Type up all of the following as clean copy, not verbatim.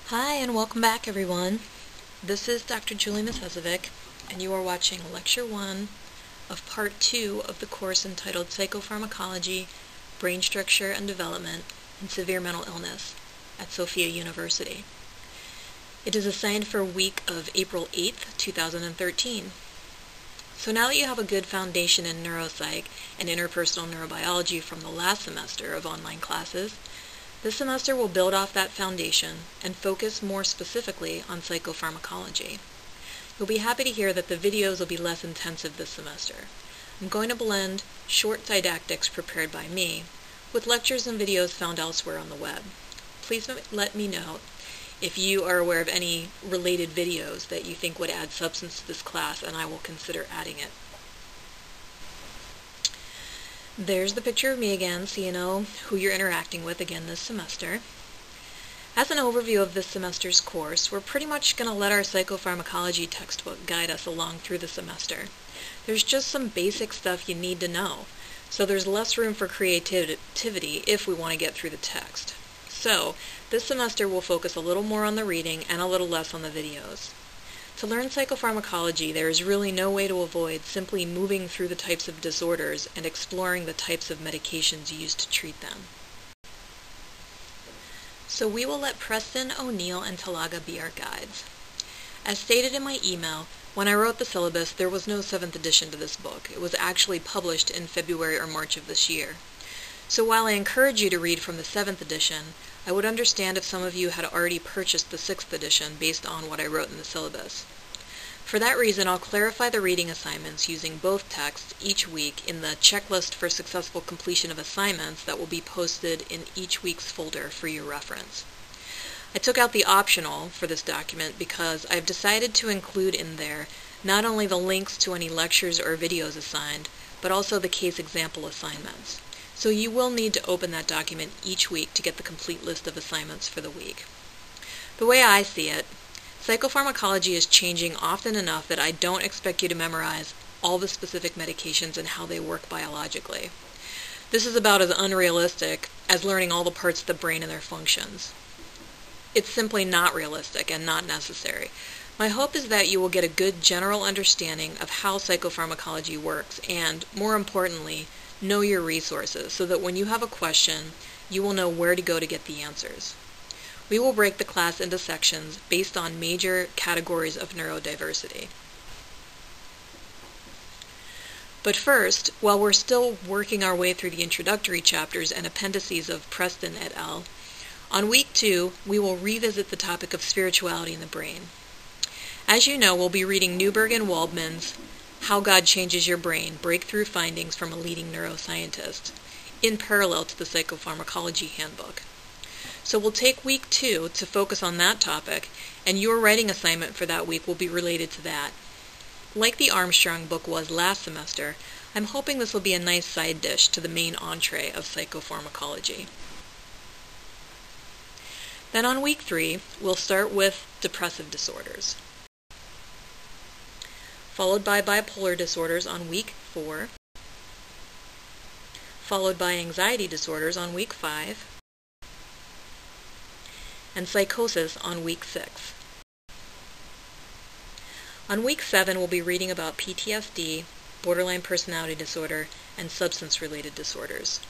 Hi, and welcome back, everyone. This is Dr. Julie Misesovic, and you are watching Lecture 1 of Part 2 of the course entitled Psychopharmacology, Brain Structure and Development, and Severe Mental Illness at Sophia University. It is assigned for a week of April 8th, 2013. So now that you have a good foundation in neuropsych and interpersonal neurobiology from the last semester of online classes, this semester will build off that foundation and focus more specifically on psychopharmacology. You'll be happy to hear that the videos will be less intensive this semester. I'm going to blend short didactics prepared by me with lectures and videos found elsewhere on the web. Please let me know if you are aware of any related videos that you think would add substance to this class, and I will consider adding it. There's the picture of me again, so you know who you're interacting with again this semester. As an overview of this semester's course, we're pretty much going to let our psychopharmacology textbook guide us along through the semester. There's just some basic stuff you need to know, so there's less room for creativity if we want to get through the text. So, this semester we'll focus a little more on the reading and a little less on the videos. To learn psychopharmacology, there is really no way to avoid simply moving through the types of disorders and exploring the types of medications used to treat them. So we will let Preston, O'Neill, and Talaga be our guides. As stated in my email, when I wrote the syllabus, there was no 7th edition to this book. It was actually published in February or March of this year. So while I encourage you to read from the 7th edition, I would understand if some of you had already purchased the 6th edition based on what I wrote in the syllabus. For that reason, I'll clarify the reading assignments using both texts each week in the checklist for successful completion of assignments that will be posted in each week's folder for your reference. I took out the optional for this document because I've decided to include in there not only the links to any lectures or videos assigned, but also the case example assignments. So you will need to open that document each week to get the complete list of assignments for the week. The way I see it, psychopharmacology is changing often enough that I don't expect you to memorize all the specific medications and how they work biologically. This is about as unrealistic as learning all the parts of the brain and their functions. It's simply not realistic and not necessary. My hope is that you will get a good general understanding of how psychopharmacology works and, more importantly, know your resources so that when you have a question, you will know where to go to get the answers. We will break the class into sections based on major categories of neurodiversity. But first, while we're still working our way through the introductory chapters and appendices of Preston et al., on week 2, we will revisit the topic of spirituality in the brain. As you know, we'll be reading Newberg and Waldman's How God Changes Your Brain, Breakthrough Findings from a Leading Neuroscientist, in parallel to the Psychopharmacology Handbook. So we'll take week 2 to focus on that topic, and your writing assignment for that week will be related to that. Like the Armstrong book was last semester, I'm hoping this will be a nice side dish to the main entree of psychopharmacology. Then on week 3, we'll start with depressive disorders, followed by bipolar disorders on week 4, followed by anxiety disorders on week 5, and psychosis on week 6. On week 7, we'll be reading about PTSD, borderline personality disorder, and substance-related disorders.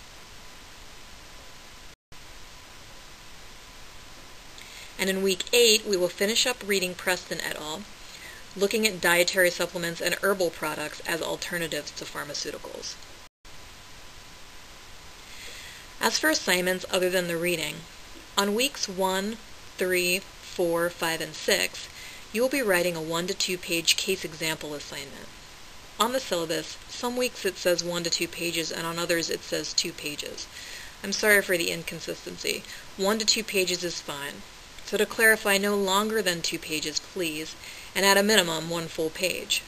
And in week 8, we will finish up reading Preston et al., looking at dietary supplements and herbal products as alternatives to pharmaceuticals. As for assignments other than the reading, on weeks 1, 3, 4, 5, and 6, you will be writing a 1 to 2 page case example assignment. On the syllabus, some weeks it says 1 to 2 pages and on others it says 2 pages. I'm sorry for the inconsistency. 1 to 2 pages is fine. So to clarify, no longer than 2 pages, please, and at a minimum 1 full page.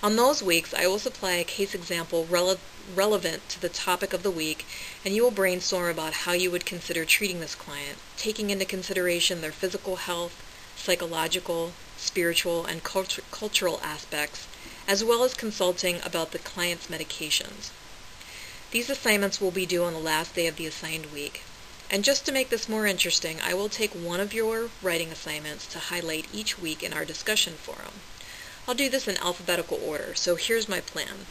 On those weeks, I will supply a case example relevant to the topic of the week, and you will brainstorm about how you would consider treating this client, taking into consideration their physical health, psychological, spiritual, and cultural aspects, as well as consulting about the client's medications. These assignments will be due on the last day of the assigned week. And just to make this more interesting, I will take one of your writing assignments to highlight each week in our discussion forum. I'll do this in alphabetical order, so here's my plan.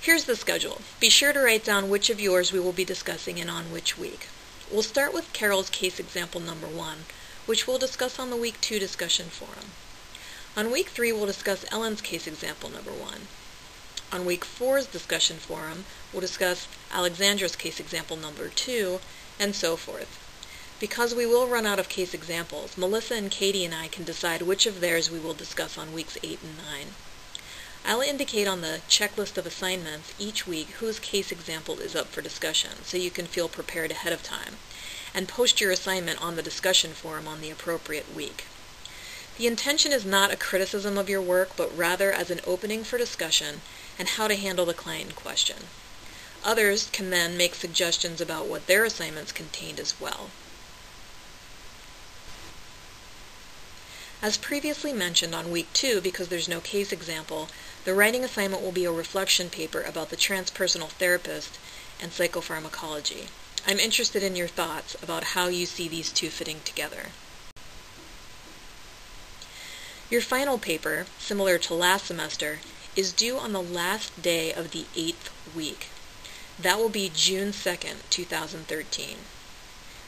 Here's the schedule. Be sure to write down which of yours we will be discussing and on which week. We'll start with Carol's case example number 1, which we'll discuss on the week 2 discussion forum. On week 3, we'll discuss Ellen's case example number 1. On week 4's discussion forum, we'll discuss Alexandra's case example number 2, and so forth. Because we will run out of case examples, Melissa and Katie and I can decide which of theirs we will discuss on weeks 8 and 9. I'll indicate on the checklist of assignments each week whose case example is up for discussion, so you can feel prepared ahead of time, and post your assignment on the discussion forum on the appropriate week. The intention is not a criticism of your work, but rather as an opening for discussion and how to handle the client in question. Others can then make suggestions about what their assignments contained as well. As previously mentioned on week 2, because there's no case example, the writing assignment will be a reflection paper about the transpersonal therapist and psychopharmacology. I'm interested in your thoughts about how you see these two fitting together. Your final paper, similar to last semester, is due on the last day of the 8th week. That will be June 2nd, 2013.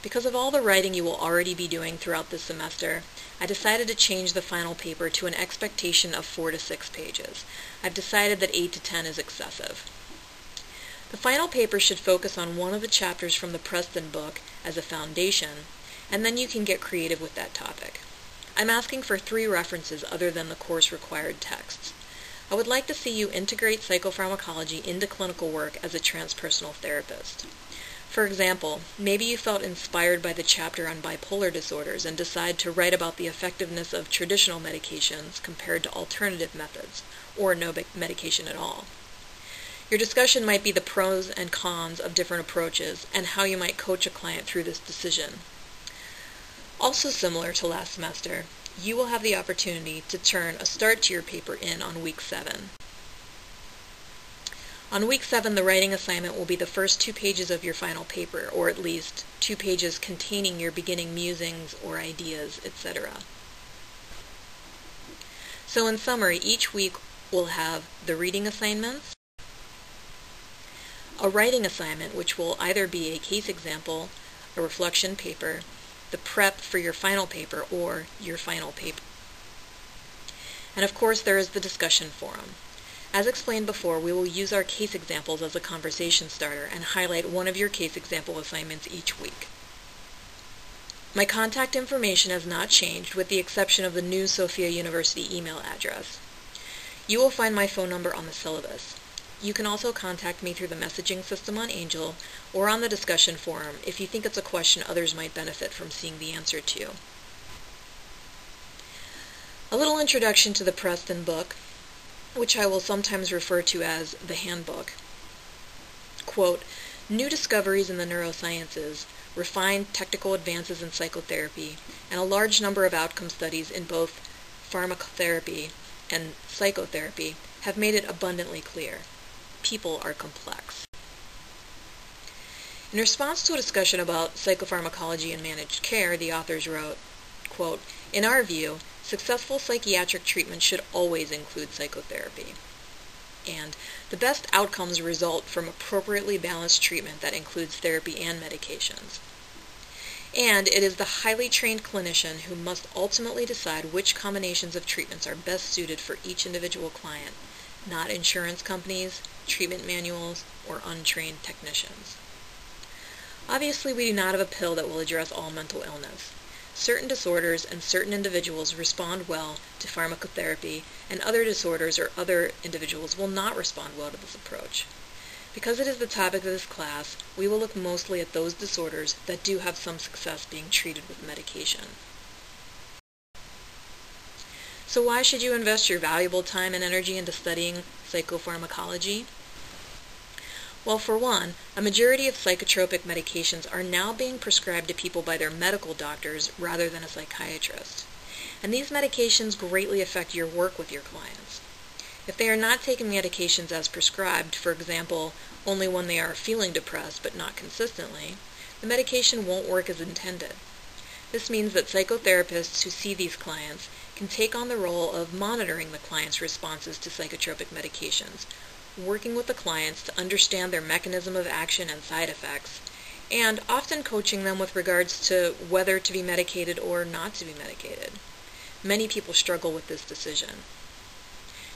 Because of all the writing you will already be doing throughout this semester, I decided to change the final paper to an expectation of 4 to 6 pages. I've decided that 8 to 10 is excessive. The final paper should focus on one of the chapters from the Preston book as a foundation, and then you can get creative with that topic. I'm asking for 3 references other than the course-required texts. I would like to see you integrate psychopharmacology into clinical work as a transpersonal therapist. For example, maybe you felt inspired by the chapter on bipolar disorders and decide to write about the effectiveness of traditional medications compared to alternative methods, or no medication at all. Your discussion might be the pros and cons of different approaches and how you might coach a client through this decision. Also similar to last semester, you will have the opportunity to turn a start to your paper in on week 7. On week 7, the writing assignment will be the first 2 pages of your final paper, or at least 2 pages containing your beginning musings or ideas, etc. So in summary, each week will have the reading assignments, a writing assignment, which will either be a case example, a reflection paper, the prep for your final paper, or your final paper. And of course, there is the discussion forum. As explained before, we will use our case examples as a conversation starter and highlight one of your case example assignments each week. My contact information has not changed with the exception of the new Sophia University email address. You will find my phone number on the syllabus. You can also contact me through the messaging system on Angel or on the discussion forum if you think it's a question others might benefit from seeing the answer to. A little introduction to the Preston book, which I will sometimes refer to as the Handbook. Quote, "New discoveries in the neurosciences, refined technical advances in psychotherapy, and a large number of outcome studies in both pharmacotherapy and psychotherapy have made it abundantly clear. People are complex." In response to a discussion about psychopharmacology and managed care, the authors wrote, quote, "In our view, successful psychiatric treatment should always include psychotherapy. And the best outcomes result from appropriately balanced treatment that includes therapy and medications. And it is the highly trained clinician who must ultimately decide which combinations of treatments are best suited for each individual client, not insurance companies, treatment manuals, or untrained technicians." Obviously, we do not have a pill that will address all mental illness. Certain disorders and certain individuals respond well to pharmacotherapy, and other disorders or other individuals will not respond well to this approach. Because it is the topic of this class, we will look mostly at those disorders that do have some success being treated with medication. So why should you invest your valuable time and energy into studying psychopharmacology? Well, for one, a majority of psychotropic medications are now being prescribed to people by their medical doctors rather than a psychiatrist. And these medications greatly affect your work with your clients. If they are not taking medications as prescribed, for example, only when they are feeling depressed but not consistently, the medication won't work as intended. This means that psychotherapists who see these clients can take on the role of monitoring the client's responses to psychotropic medications, working with the clients to understand their mechanism of action and side effects, and often coaching them with regards to whether to be medicated or not to be medicated. Many people struggle with this decision.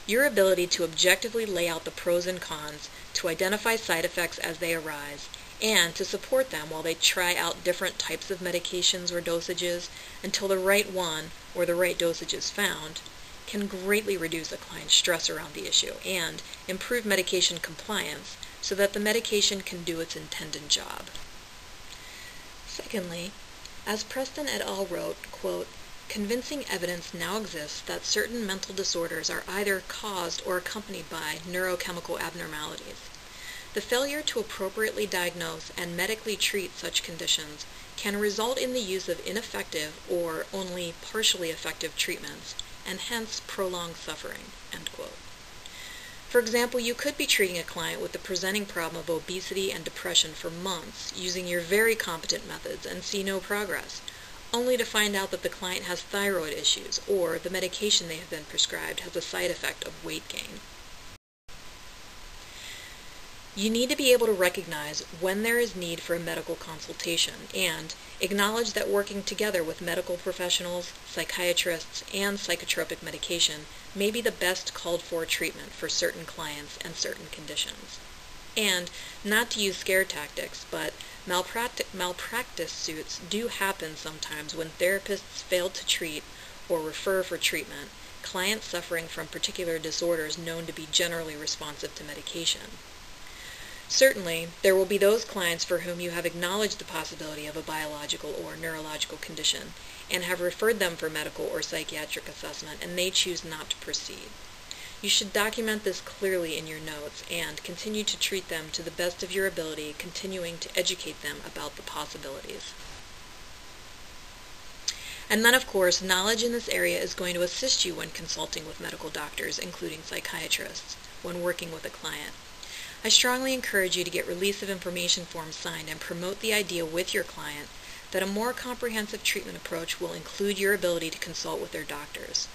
Your ability to objectively lay out the pros and cons, to identify side effects as they arise, and to support them while they try out different types of medications or dosages until the right one or the right dosage is found, can greatly reduce a client's stress around the issue and improve medication compliance so that the medication can do its intended job. Secondly, as Preston et al. Wrote, quote, "Convincing evidence now exists that certain mental disorders are either caused or accompanied by neurochemical abnormalities. The failure to appropriately diagnose and medically treat such conditions can result in the use of ineffective or only partially effective treatments, and hence prolonged suffering." End quote. For example, you could be treating a client with the presenting problem of obesity and depression for months using your very competent methods and see no progress, only to find out that the client has thyroid issues or the medication they have been prescribed has a side effect of weight gain. You need to be able to recognize when there is need for a medical consultation and acknowledge that working together with medical professionals, psychiatrists, and psychotropic medication may be the best called for treatment for certain clients and certain conditions. And not to use scare tactics, but malpractice suits do happen sometimes when therapists fail to treat or refer for treatment clients suffering from particular disorders known to be generally responsive to medication. Certainly, there will be those clients for whom you have acknowledged the possibility of a biological or neurological condition and have referred them for medical or psychiatric assessment, and they choose not to proceed. You should document this clearly in your notes and continue to treat them to the best of your ability, continuing to educate them about the possibilities. And then, of course, knowledge in this area is going to assist you when consulting with medical doctors, including psychiatrists, when working with a client. I strongly encourage you to get release of information forms signed and promote the idea with your client that a more comprehensive treatment approach will include your ability to consult with their doctors.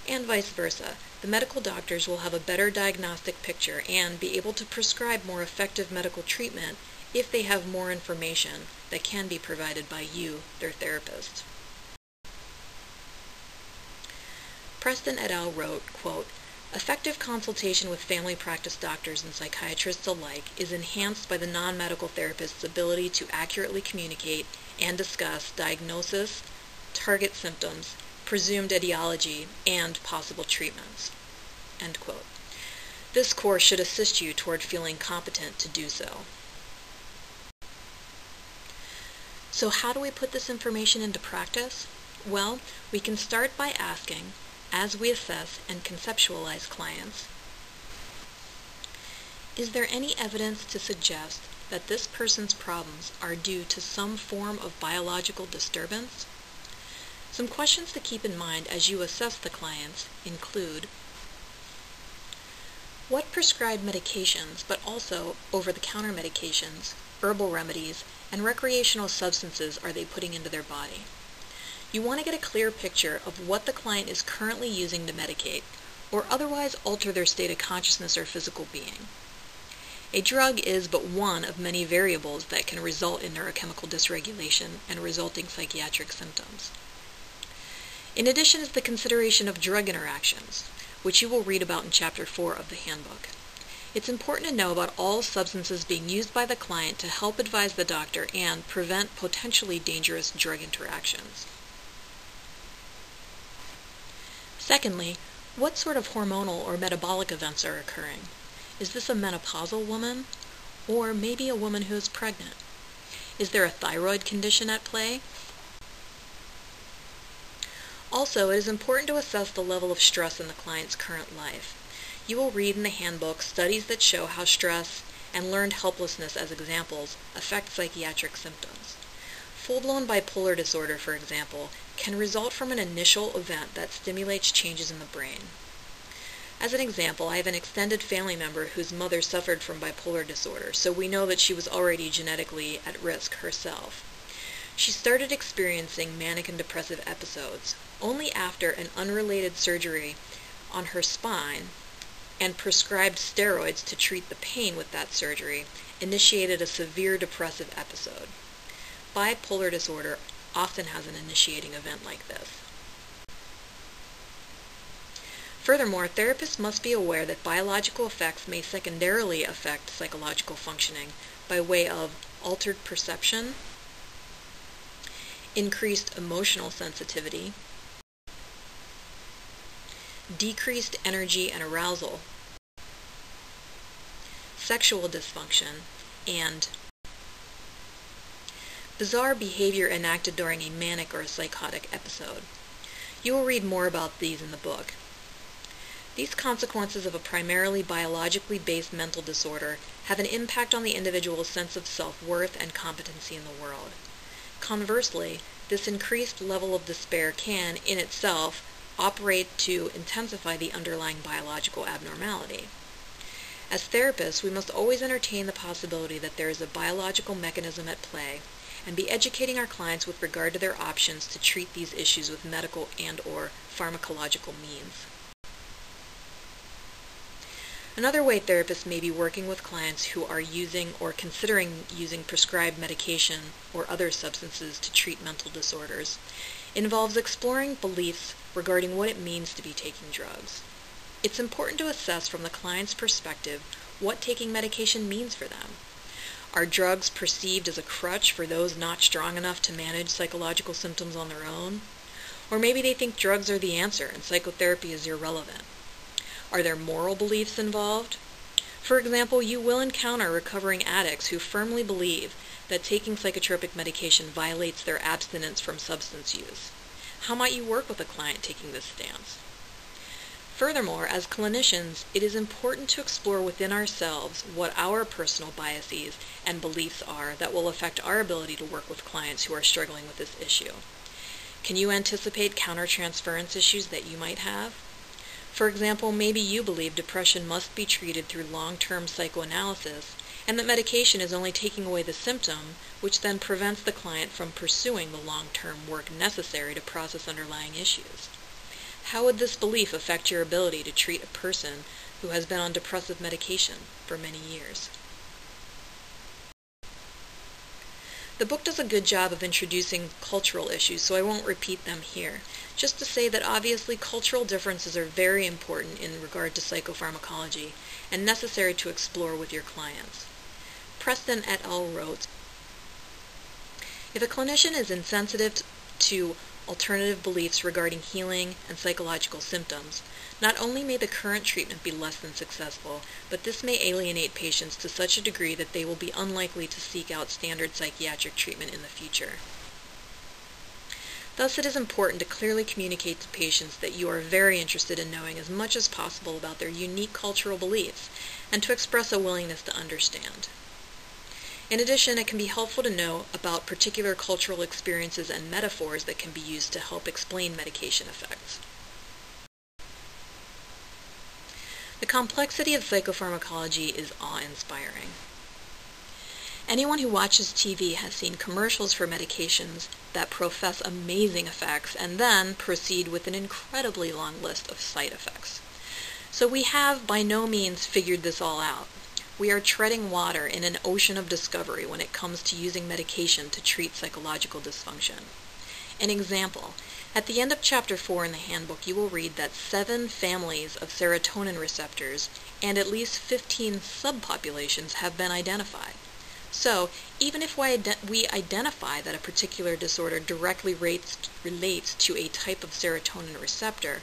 And vice versa, the medical doctors will have a better diagnostic picture and be able to prescribe more effective medical treatment if they have more information that can be provided by you, their therapist. Preston et al. Wrote, quote, "Effective consultation with family practice doctors and psychiatrists alike is enhanced by the non-medical therapist's ability to accurately communicate and discuss diagnosis, target symptoms, presumed etiology, and possible treatments." End quote. This course should assist you toward feeling competent to do so. So how do we put this information into practice? Well, we can start by asking, as we assess and conceptualize clients, is there any evidence to suggest that this person's problems are due to some form of biological disturbance? Some questions to keep in mind as you assess the clients include, what prescribed medications, but also over-the-counter medications, herbal remedies, and recreational substances are they putting into their body? You want to get a clear picture of what the client is currently using to medicate, or otherwise alter their state of consciousness or physical being. A drug is but one of many variables that can result in neurochemical dysregulation and resulting psychiatric symptoms. In addition is the consideration of drug interactions, which you will read about in Chapter 4 of the Handbook. It's important to know about all substances being used by the client to help advise the doctor and prevent potentially dangerous drug interactions. Secondly, what sort of hormonal or metabolic events are occurring? Is this a menopausal woman? Or maybe a woman who is pregnant? Is there a thyroid condition at play? Also, it is important to assess the level of stress in the client's current life. You will read in the handbook studies that show how stress and learned helplessness as examples affect psychiatric symptoms. Full-blown bipolar disorder, for example, can result from an initial event that stimulates changes in the brain. As an example, I have an extended family member whose mother suffered from bipolar disorder, so we know that she was already genetically at risk herself. She started experiencing manic and depressive episodes only after an unrelated surgery on her spine and prescribed steroids to treat the pain with that surgery initiated a severe depressive episode. Bipolar disorder often has an initiating event like this. Furthermore, therapists must be aware that biological effects may secondarily affect psychological functioning by way of altered perception, increased emotional sensitivity, decreased energy and arousal, sexual dysfunction, and bizarre behavior enacted during a manic or a psychotic episode. You will read more about these in the book. These consequences of a primarily biologically based mental disorder have an impact on the individual's sense of self-worth and competency in the world. Conversely, this increased level of despair can, in itself, operate to intensify the underlying biological abnormality. As therapists, we must always entertain the possibility that there is a biological mechanism at play and be educating our clients with regard to their options to treat these issues with medical and/or pharmacological means. Another way therapists may be working with clients who are using or considering using prescribed medication or other substances to treat mental disorders involves exploring beliefs regarding what it means to be taking drugs. It's important to assess from the client's perspective what taking medication means for them. Are drugs perceived as a crutch for those not strong enough to manage psychological symptoms on their own? Or maybe they think drugs are the answer and psychotherapy is irrelevant. Are there moral beliefs involved? For example, you will encounter recovering addicts who firmly believe that taking psychotropic medication violates their abstinence from substance use. How might you work with a client taking this stance? Furthermore, as clinicians, it is important to explore within ourselves what our personal biases and beliefs are that will affect our ability to work with clients who are struggling with this issue. Can you anticipate countertransference issues that you might have? For example, maybe you believe depression must be treated through long-term psychoanalysis and that medication is only taking away the symptom, which then prevents the client from pursuing the long-term work necessary to process underlying issues. How would this belief affect your ability to treat a person who has been on depressive medication for many years? The book does a good job of introducing cultural issues, so I won't repeat them here. Just to say that obviously cultural differences are very important in regard to psychopharmacology and necessary to explore with your clients. Preston et al. Wrote, "If a clinician is insensitive to alternative beliefs regarding healing and psychological symptoms, not only may the current treatment be less than successful, but this may alienate patients to such a degree that they will be unlikely to seek out standard psychiatric treatment in the future. Thus, it is important to clearly communicate to patients that you are very interested in knowing as much as possible about their unique cultural beliefs and to express a willingness to understand. In addition, it can be helpful to know about particular cultural experiences and metaphors that can be used to help explain medication effects." The complexity of psychopharmacology is awe-inspiring. Anyone who watches TV has seen commercials for medications that profess amazing effects and then proceed with an incredibly long list of side effects. So we have by no means figured this all out. We are treading water in an ocean of discovery when it comes to using medication to treat psychological dysfunction. An example, at the end of Chapter 4 in the Handbook, you will read that 7 families of serotonin receptors and at least 15 subpopulations have been identified. So, even if we identify that a particular disorder directly relates to a type of serotonin receptor,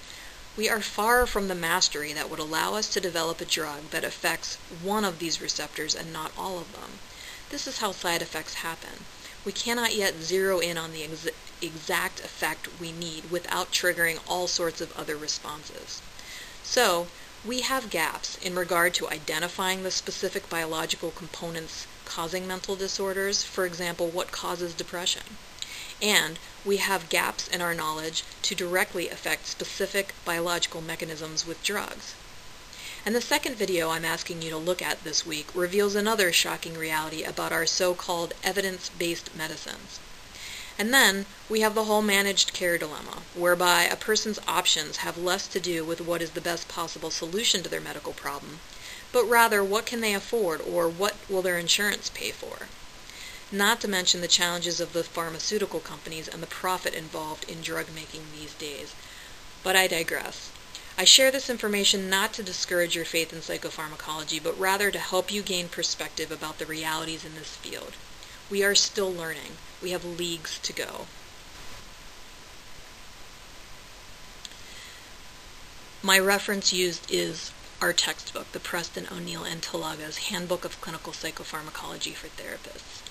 we are far from the mastery that would allow us to develop a drug that affects one of these receptors and not all of them. This is how side effects happen. We cannot yet zero in on the exact effect we need without triggering all sorts of other responses. So, we have gaps in regard to identifying the specific biological components causing mental disorders, for example, what causes depression. And we have gaps in our knowledge to directly affect specific biological mechanisms with drugs. And the second video I'm asking you to look at this week reveals another shocking reality about our so-called evidence-based medicines. And then we have the whole managed care dilemma, whereby a person's options have less to do with what is the best possible solution to their medical problem, but rather what can they afford or what will their insurance pay for. Not to mention the challenges of the pharmaceutical companies and the profit involved in drug making these days. But I digress. I share this information not to discourage your faith in psychopharmacology, but rather to help you gain perspective about the realities in this field. We are still learning. We have leagues to go. My reference used is our textbook, the Preston, O'Neill, and Talaga's Handbook of Clinical Psychopharmacology for Therapists.